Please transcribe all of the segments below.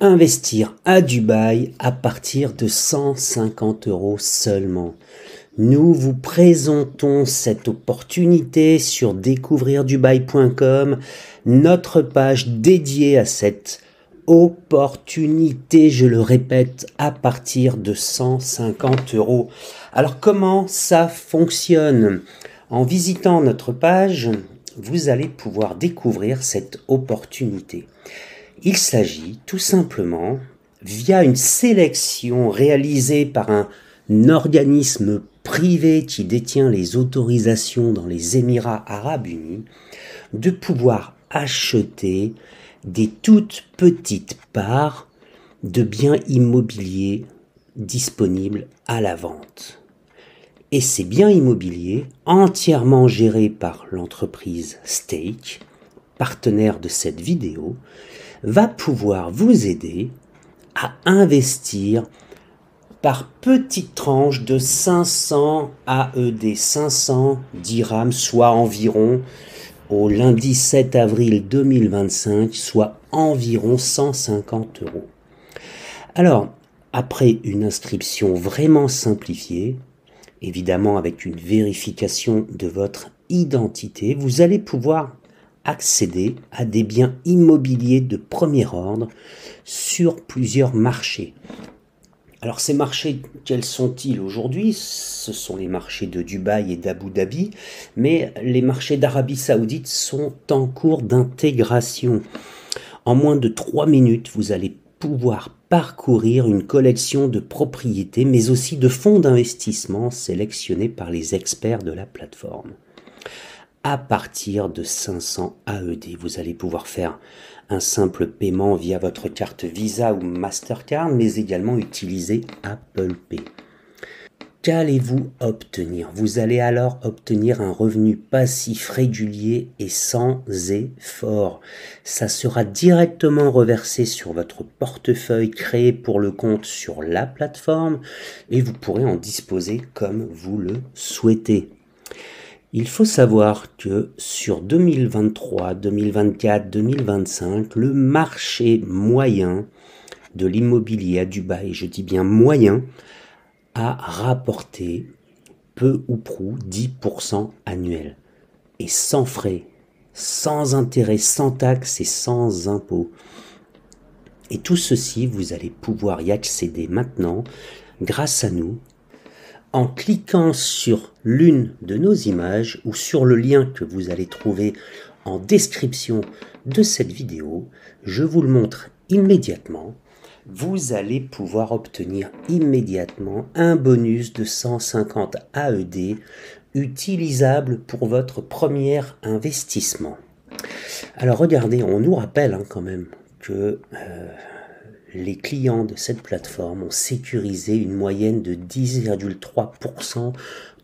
Investir à Dubaï à partir de 150 € seulement. Nous vous présentons cette opportunité sur découvrirdubaï.com, notre page dédiée à cette opportunité, je le répète, à partir de 150 €. Alors comment ça fonctionne? En visitant notre page, vous allez pouvoir découvrir cette opportunité. Il s'agit tout simplement, via une sélection réalisée par un organisme privé qui détient les autorisations dans les Émirats arabes unis, de pouvoir acheter des toutes petites parts de biens immobiliers disponibles à la vente. Et ces biens immobiliers, entièrement gérés par l'entreprise Stake, partenaire de cette vidéo, va pouvoir vous aider à investir par petites tranches de 500 AED, 500 dirhams, soit environ, au lundi 7 avril 2025, soit environ 150 €. Alors, après une inscription vraiment simplifiée, évidemment avec une vérification de votre identité, vous allez pouvoir accéder à des biens immobiliers de premier ordre sur plusieurs marchés. Alors ces marchés, quels sont-ils aujourd'hui? Ce sont les marchés de Dubaï et d'Abu Dhabi, mais les marchés d'Arabie Saoudite sont en cours d'intégration. En moins de 3 minutes, vous allez pouvoir parcourir une collection de propriétés, mais aussi de fonds d'investissement sélectionnés par les experts de la plateforme. À partir de 500 AED, vous allez pouvoir faire un simple paiement via votre carte Visa ou Mastercard, mais également utiliser Apple Pay. Qu'allez-vous obtenir? Vous allez alors obtenir un revenu passif régulier et sans effort. Ça sera directement reversé sur votre portefeuille créé pour le compte sur la plateforme et vous pourrez en disposer comme vous le souhaitez. Il faut savoir que sur 2023, 2024, 2025, le marché moyen de l'immobilier à Dubaï, je dis bien moyen, a rapporté peu ou prou 10% annuel. Et sans frais, sans intérêt, sans taxes et sans impôts. Et tout ceci, vous allez pouvoir y accéder maintenant grâce à nous, en cliquant sur l'une de nos images ou sur le lien que vous allez trouver en description de cette vidéo. Je vous le montre immédiatement. Vous allez pouvoir obtenir immédiatement un bonus de 150 AED utilisable pour votre premier investissement. Alors regardez, on nous rappelle quand même que les clients de cette plateforme ont sécurisé une moyenne de 10,3%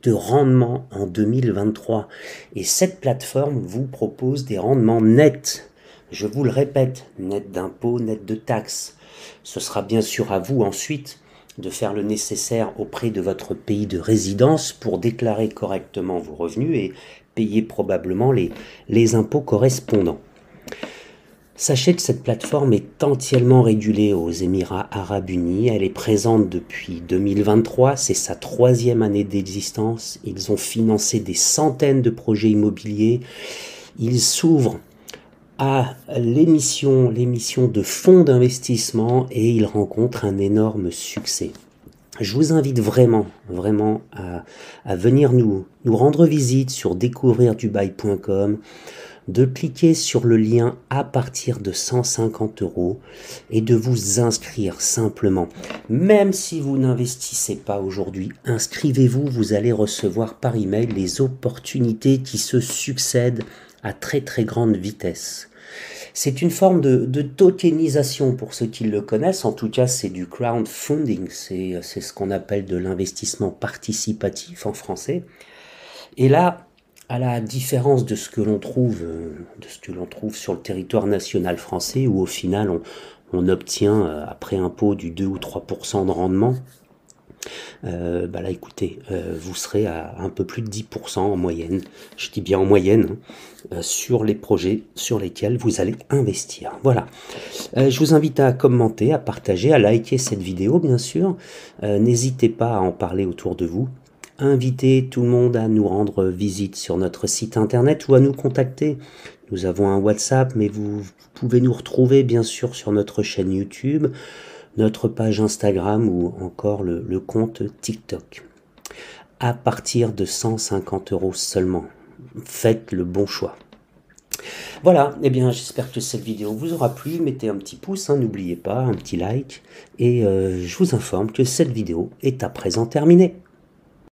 de rendement en 2023. Et cette plateforme vous propose des rendements nets. Je vous le répète, net d'impôts, net de taxes. Ce sera bien sûr à vous ensuite de faire le nécessaire auprès de votre pays de résidence pour déclarer correctement vos revenus et payer probablement les impôts correspondants. Sachez que cette plateforme est entièrement régulée aux Émirats arabes unis. Elle est présente depuis 2023, c'est sa 3e année d'existence. Ils ont financé des centaines de projets immobiliers. Ils s'ouvrent à l'émission de fonds d'investissement et ils rencontrent un énorme succès. Je vous invite vraiment à venir nous rendre visite sur découvrirdubaï.com, de cliquer sur le lien à partir de 150 € et de vous inscrire simplement. Même si vous n'investissez pas aujourd'hui, inscrivez-vous, vous allez recevoir par email les opportunités qui se succèdent à très grande vitesse. C'est une forme de tokenisation pour ceux qui le connaissent, en tout cas c'est du crowdfunding, c'est ce qu'on appelle de l'investissement participatif en français. Et là, à la différence de ce que l'on trouve sur le territoire national français, où au final on obtient après impôt du 2 ou 3% de rendement, Bah là écoutez, vous serez à un peu plus de 10% en moyenne, je dis bien en moyenne, sur les projets sur lesquels vous allez investir. Voilà, je vous invite à commenter, à partager, à liker cette vidéo bien sûr, n'hésitez pas à en parler autour de vous, invitez tout le monde à nous rendre visite sur notre site internet ou à nous contacter. Nous avons un WhatsApp, mais vous pouvez nous retrouver bien sûr sur notre chaîne YouTube, notre page Instagram ou encore le compte TikTok. À partir de 150 € seulement, faites le bon choix. Voilà, eh bien j'espère que cette vidéo vous aura plu, mettez un petit pouce, hein, n'oubliez pas, un petit like, et je vous informe que cette vidéo est à présent terminée.